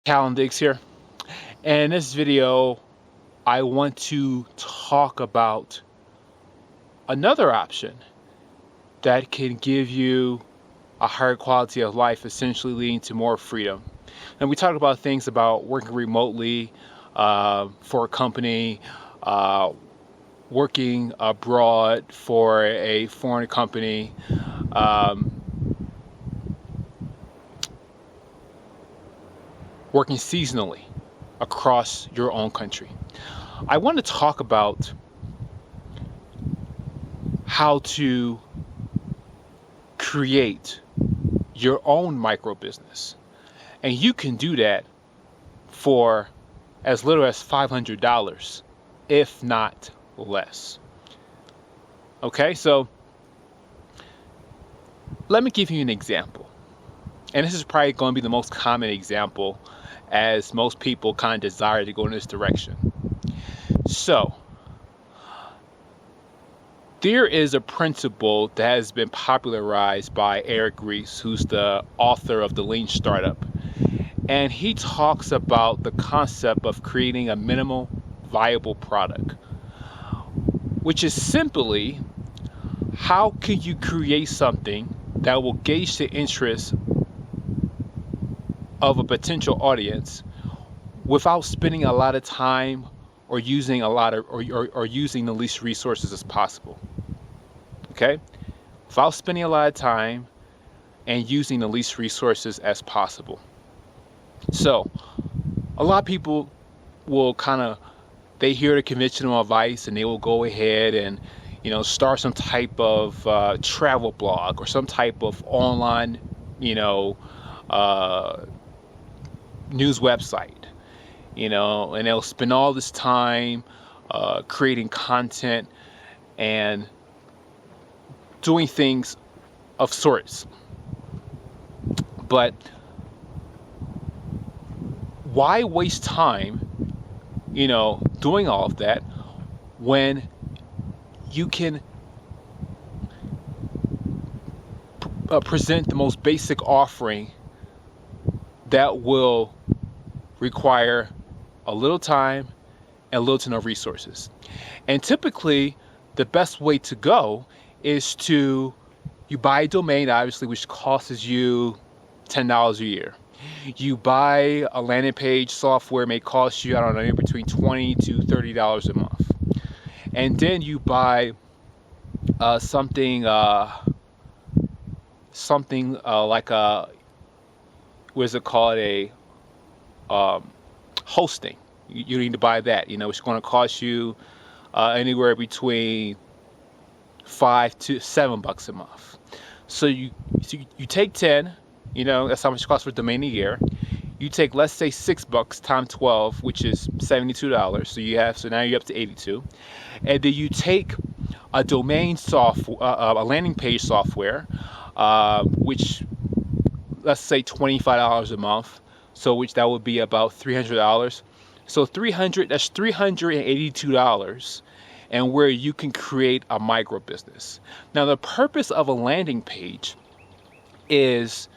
Calendix here. And in this video, I want to talk about another option that can give you a higher quality of life, essentially leading to more freedom. And we talk about things about working remotely for a company, uh, working abroad for a foreign company, um, working seasonally across your own country. I want to talk about how to create your own micro business. And you can do that for as little as $500, if not less. Okay, so let me give you an example. And this is probably going to be the most common example, as most people kind of desire to go in this direction. So, there is a principle that has been popularized by Eric Ries, who's the author of The Lean Startup. And he talks about the concept of creating a minimal viable product, which is simply how can you create something that will gauge the interest of a potential audience without spending a lot of time or using using the least resources as possible. Okay? Without spending a lot of time and using the least resources as possible. So, a lot of people will they hear the conventional advice and they will go ahead and, start some type of travel blog or some type of online, uh, news website, and they'll spend all this time creating content and doing things of sorts. But why waste time, doing all of that when you can present the most basic offering that will require a little time and little to no resources? And typically, the best way to go is you buy a domain, obviously, which costs you $10 a year. You buy a landing page software, may cost you, I don't know, between $20 to $30 a month. And then you buy something like what is it called, a hosting. You need to buy that. It's going to cost you anywhere between $5 to $7 a month. So you take 10. That's how much it costs for a domain a year. You take, let's say, $6 times 12, which is $72. So now you're up to 82. And then you take a domain software, a landing page software, which, let's say, $25 a month. So which that would be about $300. So that's $382. And where you can create a micro business. Now, the purpose of a landing page is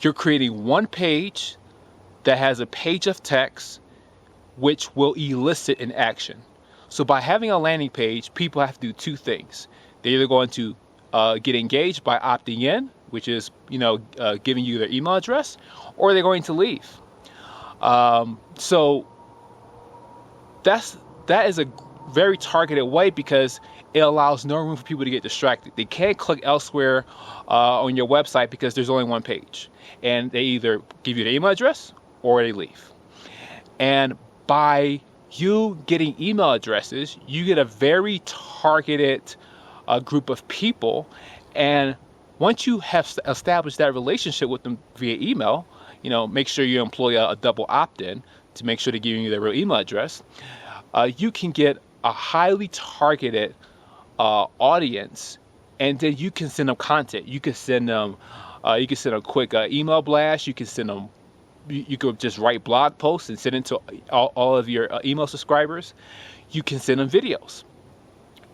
you're creating one page that has a page of text which will elicit an action. So by having a landing page, people have to do two things. They're either going to get engaged by opting in, which is giving you their email address, or they're going to leave. So that is a very targeted way because it allows no room for people to get distracted. They can't click elsewhere on your website because there's only one page. And they either give you the email address or they leave. And by you getting email addresses, you get a very targeted group of people. And once you have established that relationship with them via email, make sure you employ a double opt-in to make sure they're giving you their real email address. You can get a highly targeted audience, and then you can send them content. You can send them a quick email blast. You can send them. You could just write blog posts and send it to all of your email subscribers. You can send them videos,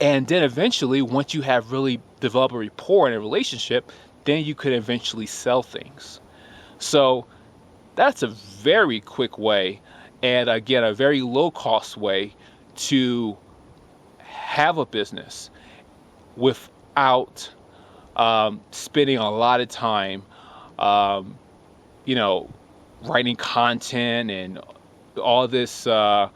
and then eventually, once you have really developed a rapport and a relationship, then you could eventually sell things. So That's a very quick way, and again, a very low cost way to have a business without spending a lot of time, um, you know, writing content and all this, or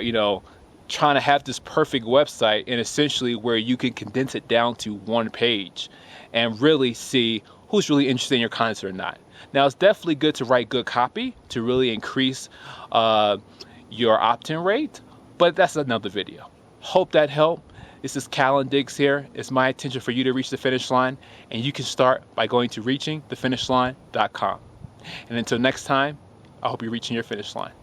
you know, trying to have this perfect website, and essentially where you can condense it down to one page and really see who's really interested in your content or not. Now, it's definitely good to write good copy to really increase your opt-in rate, but that's another video. Hope that helped. This is Callan Diggs here. It's my intention for you to reach the finish line, and you can start by going to reachingthefinishline.com. And until next time, I hope you're reaching your finish line.